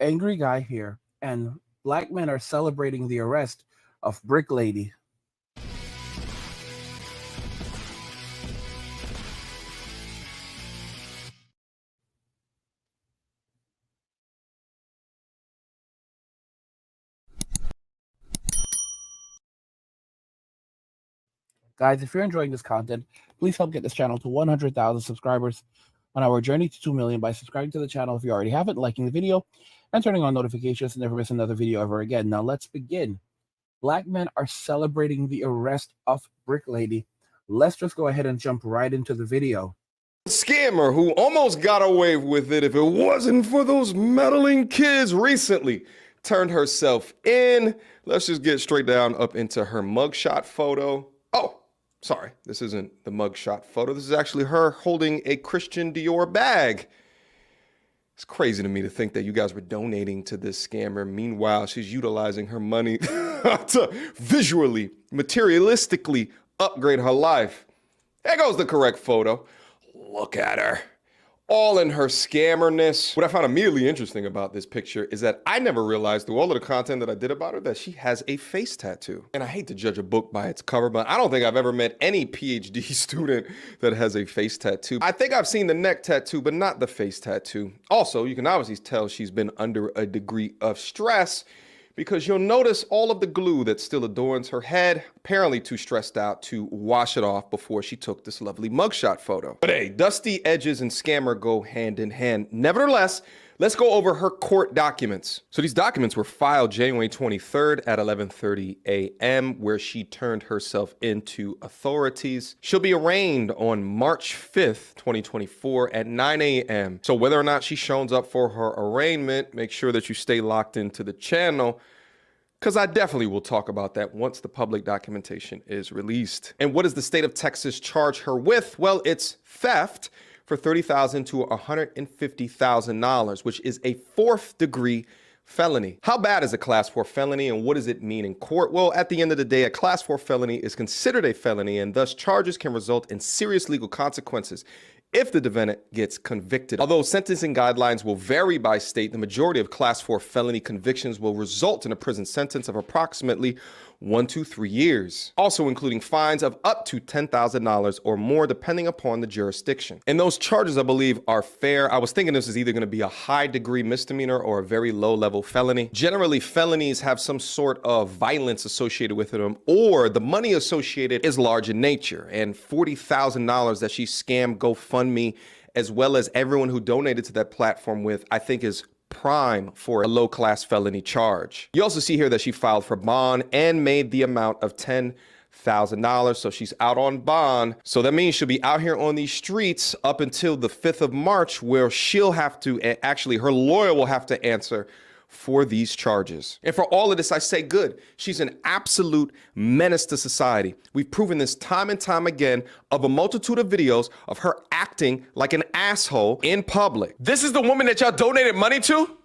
Angry guy here, and black men are celebrating the arrest of Brick Lady. Guys, if you're enjoying this content, please help get this channel to 100,000 subscribers on our journey to 2 million by subscribing to the channel if you already haven't, liking the video, and turning on notifications to never miss another video ever again. Now let's begin. Black men are celebrating the arrest of Brick Lady. Let's just go ahead and jump right into the video. Scammer who almost got away with it if it wasn't for those meddling kids recently turned herself in. Let's just get straight down up into her mugshot photo. Oh, sorry, this isn't the mugshot photo. This is actually her holding a Christian Dior bag. It's crazy to me to think that you guys were donating to this scammer. Meanwhile, she's utilizing her money to visually, materialistically upgrade her life. There goes the correct photo. Look at her. All in her scammerness. What I found immediately interesting about this picture is that I never realized through all of the content that I did about her that she has a face tattoo. And I hate to judge a book by its cover, but I don't think I've ever met any PhD student that has a face tattoo. I think I've seen the neck tattoo, but not the face tattoo. Also, you can obviously tell she's been under a degree of stress because you'll notice all of the glue that still adorns her head, apparently too stressed out to wash it off before she took this lovely mugshot photo. But hey, dusty edges and scammer go hand in hand. Nevertheless, let's go over her court documents. So these documents were filed January 23rd at 11:30 a.m. where she turned herself into authorities. She'll be arraigned on March 5th, 2024 at 9 a.m. So whether or not she shows up for her arraignment, make sure that you stay locked into the channel, because I definitely will talk about that once the public documentation is released. And what does the state of Texas charge her with? Well, it's theft for $30,000 to $150,000, which is a 4th degree felony. How bad is a class 4 felony and what does it mean in court? Well, at the end of the day, a class 4 felony is considered a felony and thus charges can result in serious legal consequences if the defendant gets convicted. Although sentencing guidelines will vary by state, the majority of class 4 felony convictions will result in a prison sentence of approximately 1 to 3 years, also including fines of up to $10,000 or more depending upon the jurisdiction. And those charges, I believe, are fair. I was thinking this is either going to be a high degree misdemeanor or a very low level felony. Generally, felonies have some sort of violence associated with them, or the money associated is large in nature. And $40,000 that she scammed GoFundMe, as well as everyone who donated to that platform with, I think is prime for a low-class felony charge. You also see here that she filed for bond and made the amount of $10,000. So she's out on bond. So that means she'll be out here on these streets up until the 5th of March, where she'll have to, actually her lawyer will have to answer for these charges. And for all of this, I say good. She's an absolute menace to society. We've proven this time and time again of a multitude of videos of her acting like an asshole in public. This is the woman that y'all donated money to?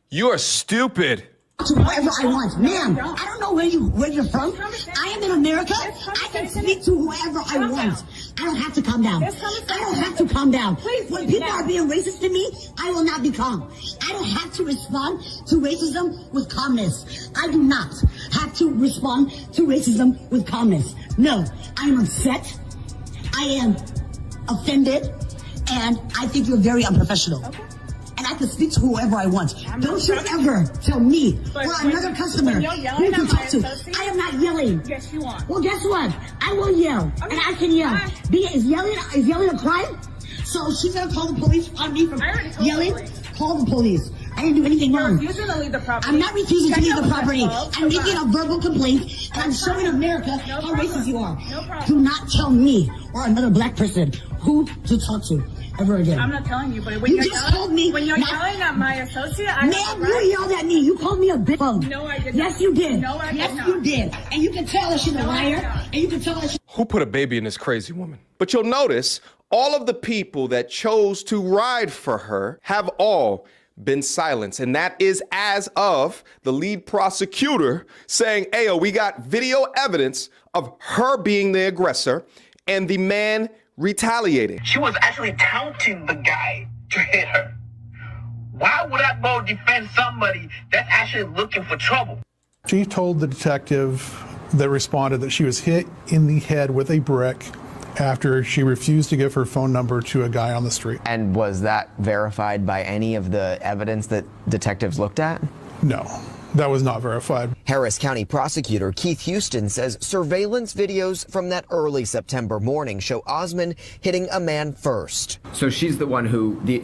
You are stupid. To whoever I want, ma'am. I don't know where you're from. I am in America. I can speak to whoever I want. I don't have to calm down. I don't have to calm down. When people are being racist to me, I will not be calm. I don't have to respond to racism with calmness. I do not have to respond to racism with calmness. No, I am upset. I am offended, and I think you're very unprofessional. And I can speak to whoever I want. Don't you ever tell me or another customer who to talk to. I am not yelling. Yes, you are. Well, guess what? I will yell, and I can yell. Is yelling a crime? So she's gonna call the police on me for yelling? Call the police. I didn't do anything wrong. You're refusing to leave the property. I'm not refusing to leave the property. I'm making a verbal complaint, and I'm showing America how racist you are. No problem. Do not tell me or another black person who to talk to ever again. I'm not telling you, but when You you're just yelling, told me when you're not- yelling at my associate, I Ma'am, you yelled at me. You called me a bitch. No, I did Yes, not. you did. No, I did yes, not. you did. And you can tell that she's a No, I liar. did not. And you can tell that Who put a baby in this crazy woman? But you'll notice all of the people that chose to ride for her have all been silenced. And that is as of the lead prosecutor saying, "Ayo, we got video evidence of her being the aggressor and the man retaliating." She was actually taunting the guy to hit her. Why would I go defend somebody that's actually looking for trouble? She told the detective that responded that she was hit in the head with a brick after she refused to give her phone number to a guy on the street. And was that verified by any of the evidence that detectives looked at? No, that was not verified. Harris County prosecutor Keith Houston says surveillance videos from that early September morning show Osmond hitting a man first. So she's the one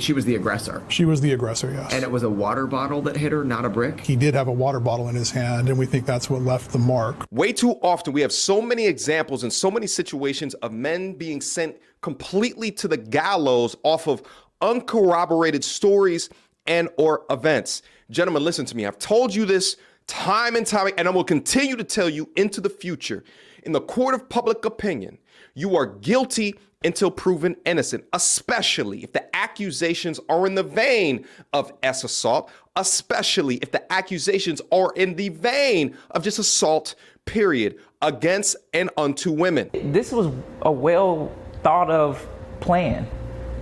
she was the aggressor. She was the aggressor, yes. And it was a water bottle that hit her, not a brick? He did have a water bottle in his hand, and we think that's what left the mark. Way too often, we have so many examples and so many situations of men being sent completely to the gallows off of uncorroborated stories and or events. Gentlemen, listen to me. I've told you this time and time, and I will continue to tell you into the future. In the court of public opinion, you are guilty until proven innocent, especially if the accusations are in the vein of assault, especially if the accusations are in the vein of just assault, period, against and unto women. This was a well thought of plan.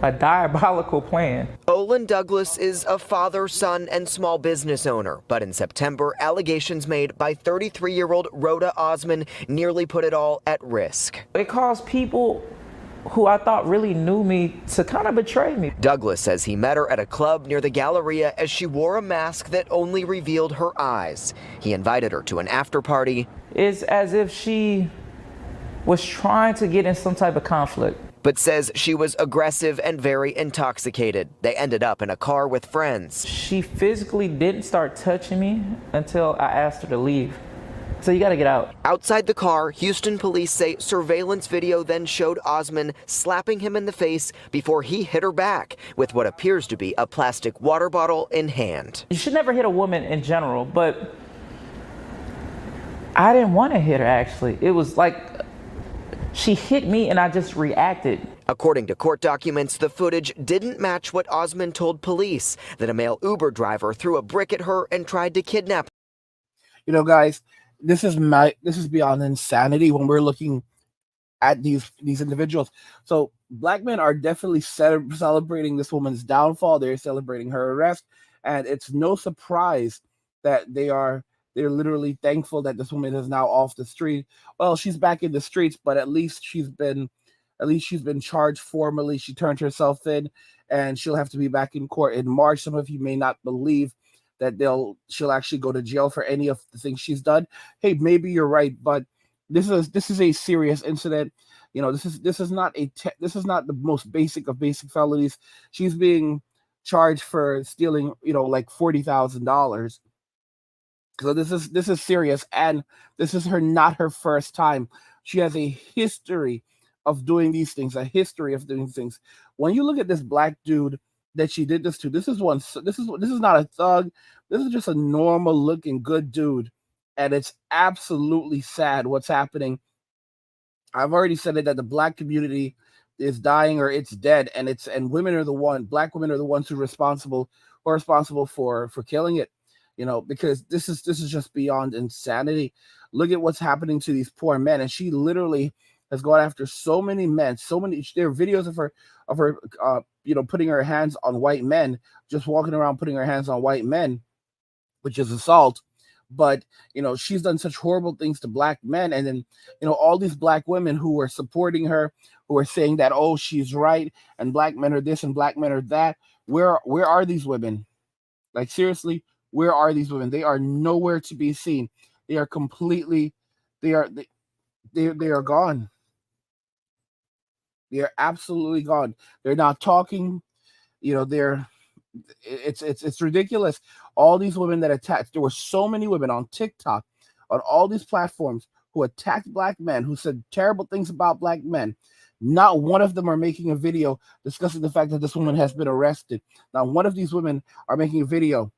A diabolical plan. Olin Douglas is a father, son, and small business owner. But in September, allegations made by 33-year-old Rhoda Osmond nearly put it all at risk. It caused people who I thought really knew me to kind of betray me. Douglas says he met her at a club near the Galleria as she wore a mask that only revealed her eyes. He invited her to an after party. It's as if she was trying to get in some type of conflict. But says she was aggressive and very intoxicated. They ended up in a car with friends. She physically didn't start touching me until I asked her to leave. So you got to get out. Outside the car, Houston police say surveillance video then showed Osmond slapping him in the face before he hit her back with what appears to be a plastic water bottle in hand. You should never hit a woman in general, but I didn't want to hit her, actually. It was like she hit me and I just reacted. According to court documents, the footage didn't match what Osmond told police, that a male Uber driver threw a brick at her and tried to kidnap her. You know, guys, this is beyond insanity when we're looking at these individuals. So black men are definitely celebrating this woman's downfall. They're celebrating her arrest, and it's no surprise that they're literally thankful that this woman is now off the street. Well, she's back in the streets, but at least she's been charged formally. She turned herself in, and she'll have to be back in court in March. Some of you may not believe that she'll actually go to jail for any of the things she's done. Hey, maybe you're right, but this is a serious incident. You know, this is not the most basic of basic felonies. She's being charged for stealing, like $40,000. So this is serious, and this is not her first time. She has a history of doing these things, When you look at this black dude that she did this to, this is not a thug. This is just a normal looking good dude, and it's absolutely sad what's happening. I've already said it, that the black community is dying or it's dead, and black women are the ones who are responsible for killing it. Because this is just beyond insanity. Look at what's happening to these poor men, and she literally has gone after so many men. There are videos of her, putting her hands on white men, just walking around putting her hands on white men, which is assault. But she's done such horrible things to black men, and then all these black women who are supporting her, who are saying that, oh, she's right, and black men are this and black men are that. Where are these women? Like, seriously. Where are these women? They are nowhere to be seen. They are completely, they are gone. They are absolutely gone. They're not talking. It's ridiculous. All these women that attacked, there were so many women on TikTok, on all these platforms, who attacked black men, who said terrible things about black men. Not one of them are making a video discussing the fact that this woman has been arrested. Not one of these women are making a video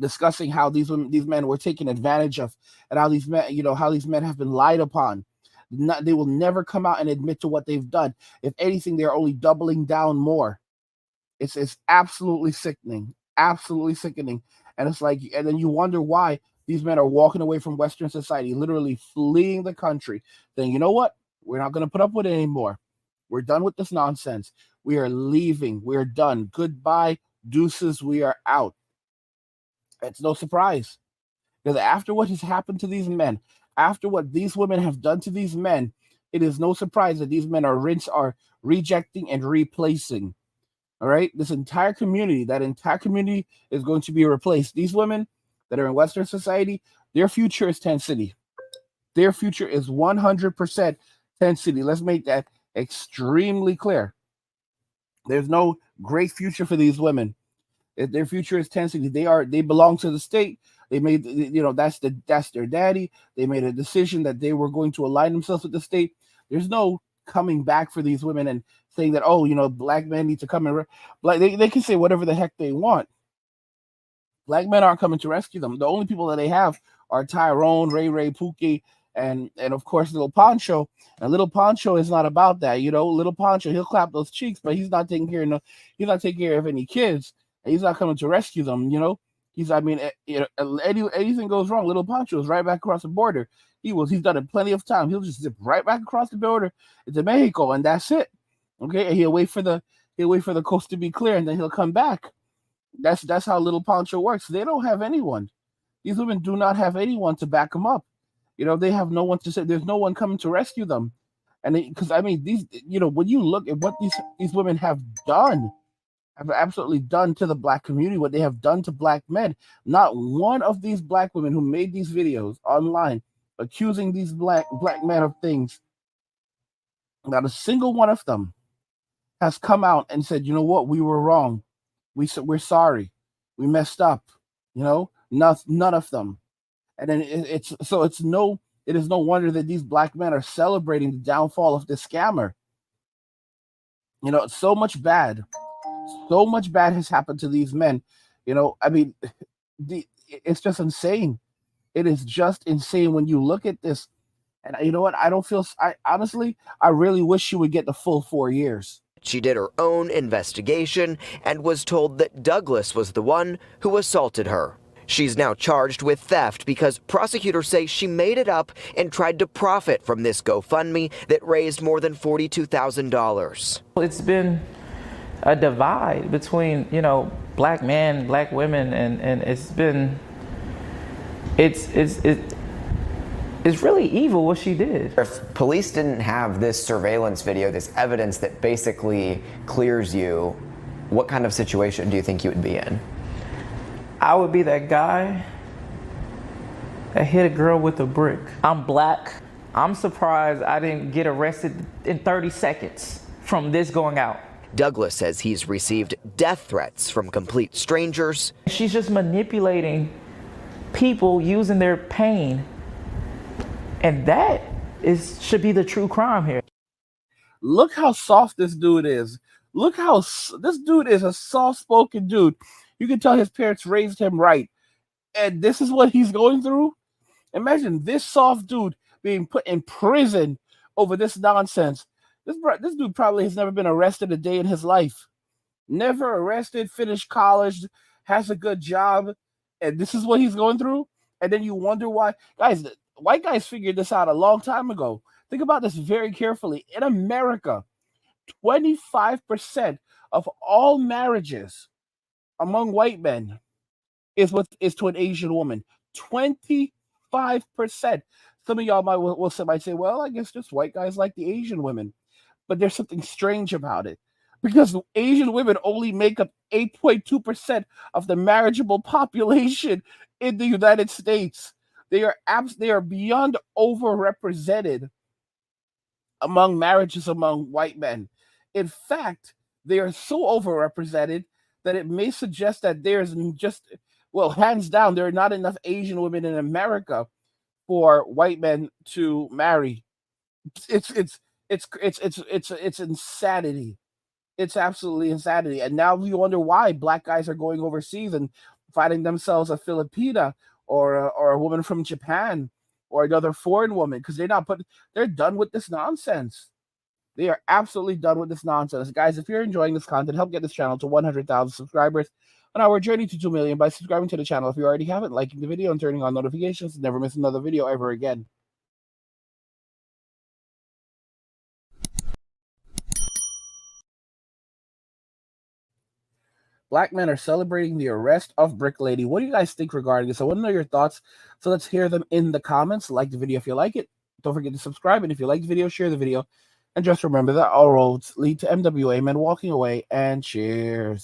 discussing how these men were taken advantage of, and how these men have been lied upon. They will never come out and admit to what they've done. If anything, they're only doubling down more. It's absolutely sickening, absolutely sickening. And it's like, and then you wonder why these men are walking away from Western society, literally fleeing the country, saying, you know what, we're not going to put up with it anymore. We're done with this nonsense. We are leaving. We're done. Goodbye. Deuces, we are out. It's no surprise. Because after what has happened to these men, after what these women have done to these men, it is no surprise that these men are rejecting and replacing. All right, that entire community is going to be replaced. These women that are in Western society, their future is Tent City. Their future is 100% Tent City. Let's make that extremely clear. There's no great future for these women. Their future is Tent City. They belong to the state. They made, that's their daddy. They made a decision that they were going to align themselves with the state. There's no coming back for these women and saying that, black men need to come and they can say whatever the heck they want. Black men aren't coming to rescue them. The only people that they have are Tyrone, Ray, Pookie, and of course Little Poncho. And Little Poncho is not about that. Little Poncho, he'll clap those cheeks, but he's not taking care of any kids. And he's not coming to rescue them. Anything goes wrong, Little Poncho is right back across the border. He's done it plenty of times. He'll just zip right back across the border into Mexico, and that's it. Okay, and he'll wait for the coast to be clear, and then he'll come back. That's how Little Poncho works. They don't have anyone. These women do not have anyone to back them up. They have no one to say. There's no one coming to rescue them. And these, when you look at what these women have absolutely done to the black community, what they have done to black men, not one of these black women who made these videos online accusing these black men of things, not a single one of them has come out and said, you know what, we were wrong. We're sorry. We messed up. None of them. And then it is no wonder that these black men are celebrating the downfall of this scammer. So much bad has happened to these men. It's just insane. It is just insane when you look at this. And you know what? I really wish she would get the full 4 years. She did her own investigation and was told that Douglas was the one who assaulted her. She's now charged with theft because prosecutors say she made it up and tried to profit from this GoFundMe that raised more than $42,000. It's been a divide between, black men, black women, and it's really evil what she did. If police didn't have this surveillance video, this evidence that basically clears you, what kind of situation do you think you would be in? I would be that guy that hit a girl with a brick. I'm black. I'm surprised I didn't get arrested in 30 seconds from this going out. Douglas says he's received death threats from complete strangers. She's just manipulating people using their pain. And that should be the true crime here. Look how soft this dude is. Look how this dude is a soft-spoken dude. You can tell his parents raised him right. And this is what he's going through. Imagine this soft dude being put in prison over this nonsense. This dude probably has never been arrested a day in his life. Never arrested, finished college, has a good job. And this is what he's going through. And then you wonder why. Guys, white guys figured this out a long time ago. Think about this very carefully. In America, 25% of all marriages among white men is to an Asian woman. 25%. Some of y'all might say, well, I guess just white guys like the Asian women. But there's something strange about it. Because Asian women only make up 8.2% of the marriageable population in the United States. They are beyond overrepresented among marriages among white men. In fact, they are so overrepresented that it may suggest that there's hands down, there are not enough Asian women in America for white men to marry. It's insanity. It's absolutely insanity. And now you wonder why black guys are going overseas and finding themselves a Filipina or a woman from Japan or another foreign woman, because they're done with this nonsense. They are absolutely done with this nonsense. Guys, if you're enjoying this content, help get this channel to 100,000 subscribers on our journey to 2 million by subscribing to the channel if you already haven't, liking the video, and turning on notifications to never miss another video ever again. Black men are celebrating the arrest of Brick Lady. What do you guys think regarding this? I want to know your thoughts. So let's hear them in the comments. Like the video if you like it. Don't forget to subscribe. And if you like the video, share the video. And just remember that all roads lead to MWA Men walking away. And cheers.